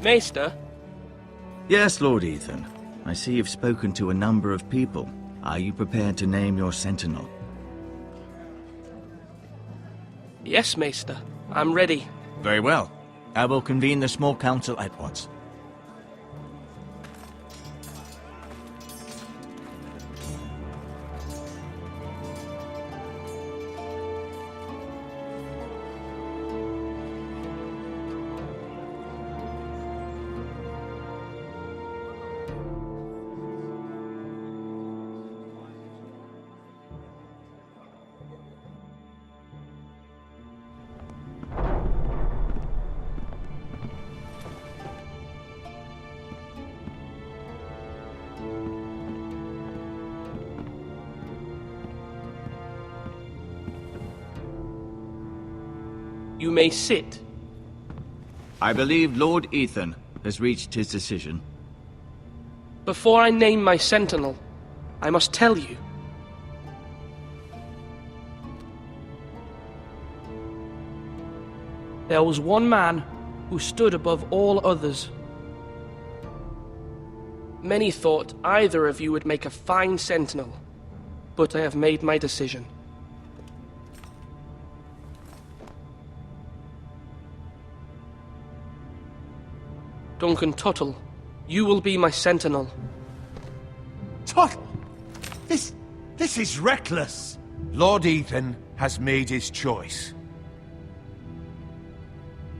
Maester? Yes, Lord Ethan. I see you've spoken to a number of people. Are you prepared to name your sentinel? Yes, Maester. I'm ready. Very well. I will convene the small council at once. You may sit. I believe Lord Ethan has reached his decision. Before I name my sentinel, I must tell you. There was one man who stood above all others. Many thought either of you would make a fine sentinel, but I have made my decision. Duncan Tuttle, you will be my sentinel. Tuttle? This is reckless. Lord Ethan has made his choice.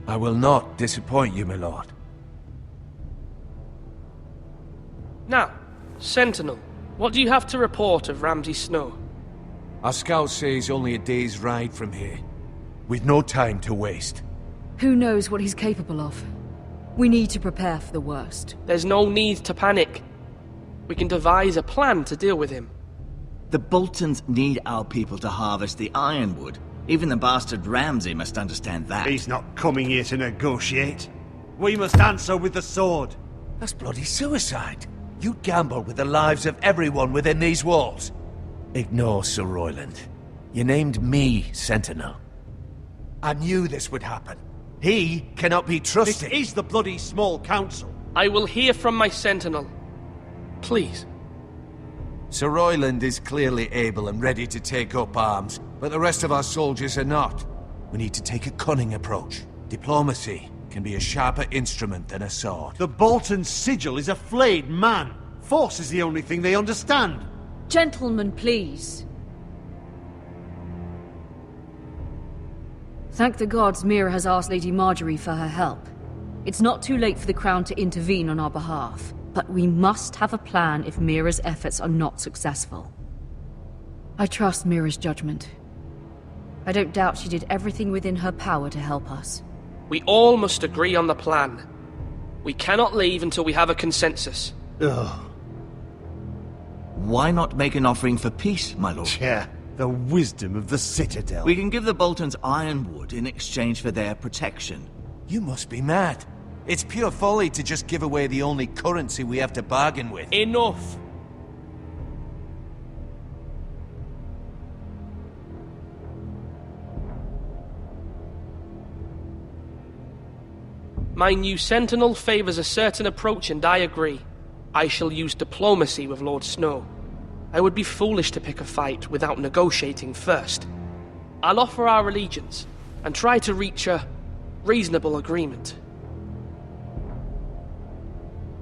I will not disappoint you, my lord. Now, sentinel, what do you have to report of Ramsay Snow? Our scouts say he's only a day's ride from here, with no time to waste. Who knows what he's capable of? We need to prepare for the worst. There's no need to panic. We can devise a plan to deal with him. The Boltons need our people to harvest the ironwood. Even the bastard Ramsay must understand that. He's not coming here to negotiate. We must answer with the sword. That's bloody suicide. You gamble with the lives of everyone within these walls. Ignore Sir Royland. You named me Sentinel. I knew this would happen. He cannot be trusted. This is the bloody small council. I will hear from my sentinel. Please. Sir Royland is clearly able and ready to take up arms, but the rest of our soldiers are not. We need to take a cunning approach. Diplomacy can be a sharper instrument than a sword. The Bolton sigil is a flayed man. Force is the only thing they understand. Gentlemen, please. Thank the gods Mira has asked Lady Marjorie for her help. It's not too late for the Crown to intervene on our behalf, but we must have a plan if Mira's efforts are not successful. I trust Mira's judgment. I don't doubt she did everything within her power to help us. We all must agree on the plan. We cannot leave until we have a consensus. Ugh. Why not make an offering for peace, my lord? Yeah, the wisdom of the Citadel. We can give the Boltons ironwood in exchange for their protection. You must be mad. It's pure folly to just give away the only currency we have to bargain with. Enough! My new sentinel favors a certain approach, and I agree. I shall use diplomacy with Lord Snow. I would be foolish to pick a fight without negotiating first. I'll offer our allegiance, and try to reach a reasonable agreement.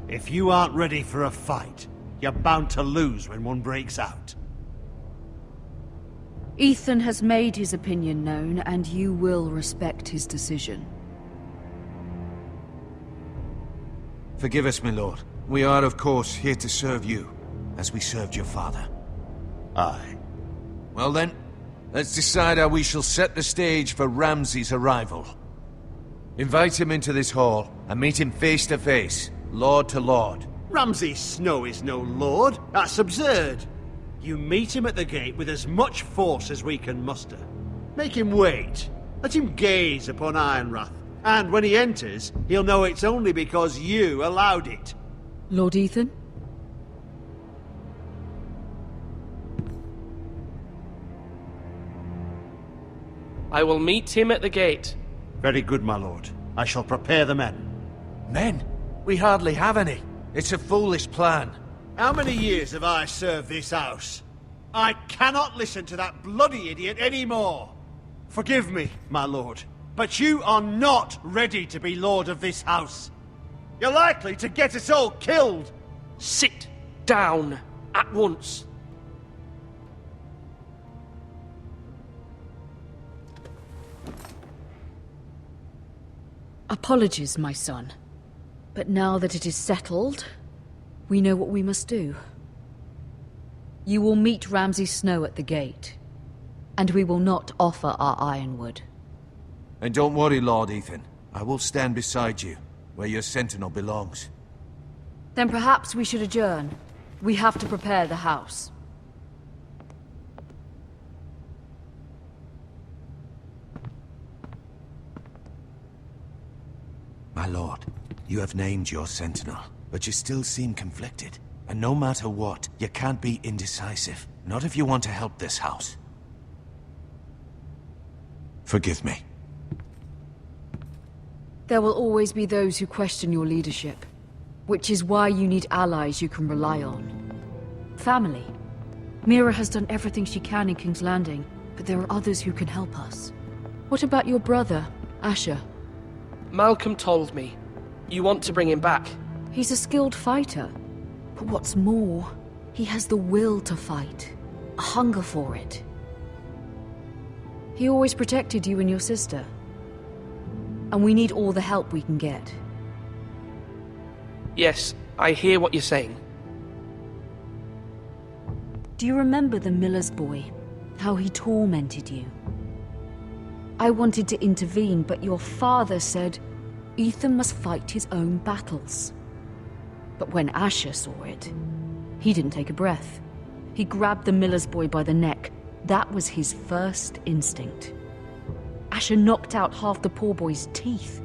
If you aren't ready for a fight, you're bound to lose when one breaks out. Ethan has made his opinion known, and you will respect his decision. Forgive us, my lord. We are, of course, here to serve you, as we served your father. Aye. Well then, let's decide how we shall set the stage for Ramsay's arrival. Invite him into this hall, and meet him face to face, lord to lord. Ramsay Snow is no lord. That's absurd. You meet him at the gate with as much force as we can muster. Make him wait. Let him gaze upon Ironrath. And when he enters, he'll know it's only because you allowed it. Lord Ethan? I will meet him at the gate. Very good, my lord. I shall prepare the men. Men? We hardly have any. It's a foolish plan. How many years have I served this house? I cannot listen to that bloody idiot anymore. Forgive me, my lord, but you are not ready to be lord of this house. You're likely to get us all killed. Sit down at once. Apologies, my son. But now that it is settled, we know what we must do. You will meet Ramsay Snow at the gate, and we will not offer our ironwood. And don't worry, Lord Ethan. I will stand beside you, where your sentinel belongs. Then perhaps we should adjourn. We have to prepare the house. My lord, you have named your sentinel, but you still seem conflicted. And no matter what, you can't be indecisive. Not if you want to help this house. Forgive me. There will always be those who question your leadership, which is why you need allies you can rely on. Family. Mira has done everything she can in King's Landing, but there are others who can help us. What about your brother, Asher? Malcolm told me. You want to bring him back? He's a skilled fighter. But what's more, he has the will to fight. A hunger for it. He always protected you and your sister. And we need all the help we can get. Yes, I hear what you're saying. Do you remember the miller's boy? How he tormented you? I wanted to intervene, but your father said Ethan must fight his own battles. But when Asher saw it, he didn't take a breath. He grabbed the miller's boy by the neck. That was his first instinct. Asher knocked out half the poor boy's teeth.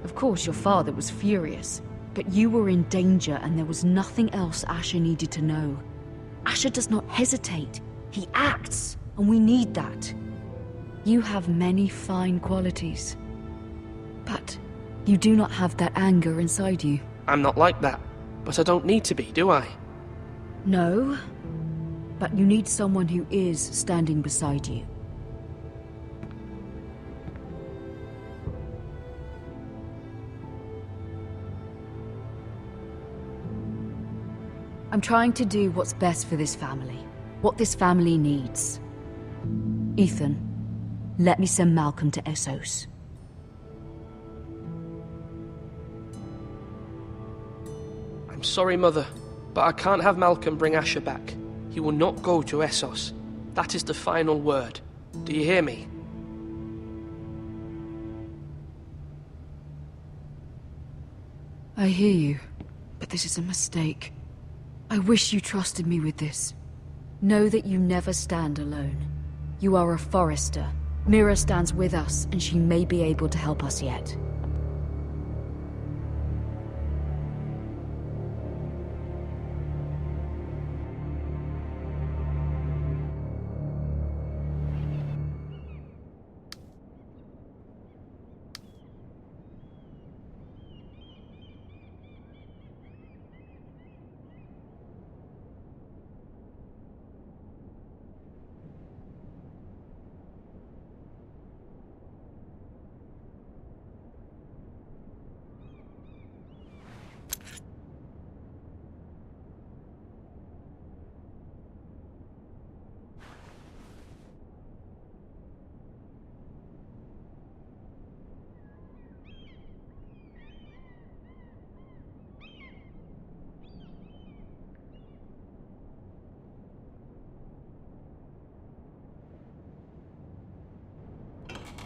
Of course, your father was furious, but you were in danger and there was nothing else Asher needed to know. Asher does not hesitate. He acts, and we need that. You have many fine qualities, but you do not have that anger inside you. I'm not like that, but I don't need to be, do I? No, but you need someone who is standing beside you. I'm trying to do what's best for this family, what this family needs. Ethan, let me send Malcolm to Essos. I'm sorry, Mother, but I can't have Malcolm bring Asher back. He will not go to Essos. That is the final word. Do you hear me? I hear you, but this is a mistake. I wish you trusted me with this. Know that you never stand alone. You are a Forrester. Mira stands with us, and she may be able to help us yet.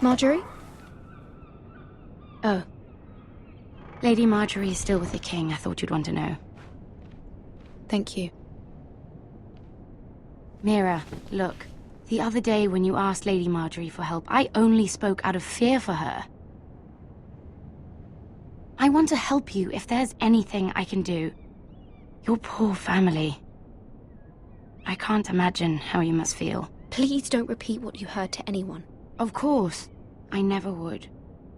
Marjorie? Oh. Lady Marjorie is still with the king. I thought you'd want to know. Thank you. Mira, look. The other day when you asked Lady Marjorie for help, I only spoke out of fear for her. I want to help you if there's anything I can do. Your poor family. I can't imagine how you must feel. Please don't repeat what you heard to anyone. Of course. I never would.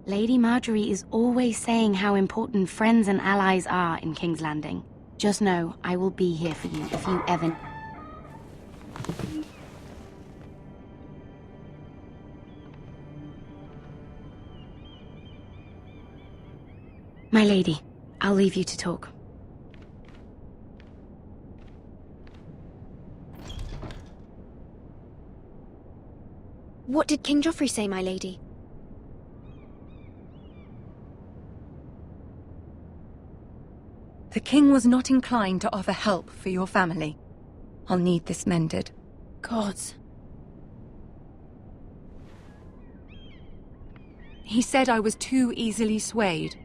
Lady Marjorie is always saying how important friends and allies are in King's Landing. Just know, I will be here for you if you ever... My lady, I'll leave you to talk. What did King Joffrey say, my lady? The king was not inclined to offer help for your family. I'll need this mended. Gods. He said I was too easily swayed.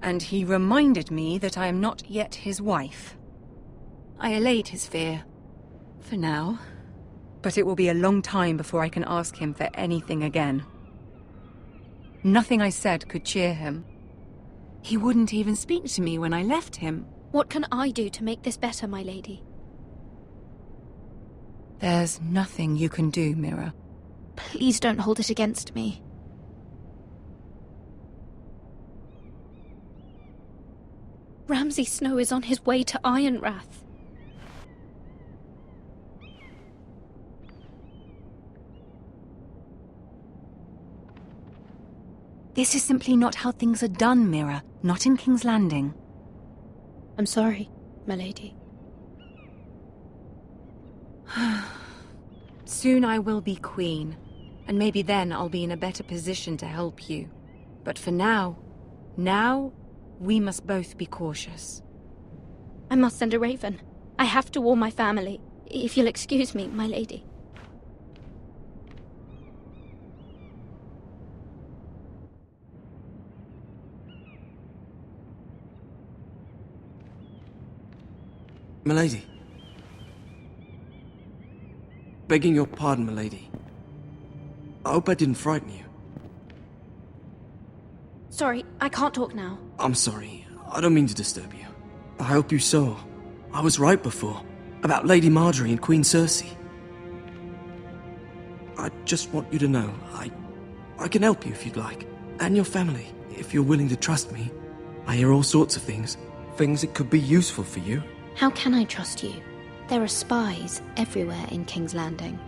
And he reminded me that I am not yet his wife. I allayed his fear. For now. But it will be a long time before I can ask him for anything again. Nothing I said could cheer him. He wouldn't even speak to me when I left him. What can I do to make this better, my lady? There's nothing you can do, Mira. Please don't hold it against me. Ramsay Snow is on his way to Ironrath. This is simply not how things are done, Mira. Not in King's Landing. I'm sorry, my lady. Soon I will be queen, and maybe then I'll be in a better position to help you. But for now, we must both be cautious. I must send a raven. I have to warn my family. If you'll excuse me, my lady. Milady. Begging your pardon, milady. I hope I didn't frighten you. Sorry, I can't talk now. I'm sorry. I don't mean to disturb you. I hope you saw. I was right before. About Lady Marjorie and Queen Cersei. I just want you to know, I can help you if you'd like. And your family, if you're willing to trust me. I hear all sorts of things. Things that could be useful for you. How can I trust you? There are spies everywhere in King's Landing.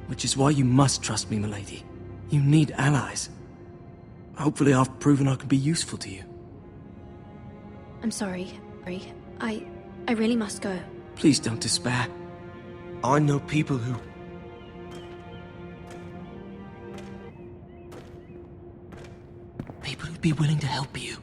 Which is why you must trust me, milady. You need allies. Hopefully I've proven I can be useful to you. I'm sorry. I really must go. Please don't despair. I know people who... People who'd be willing to help you.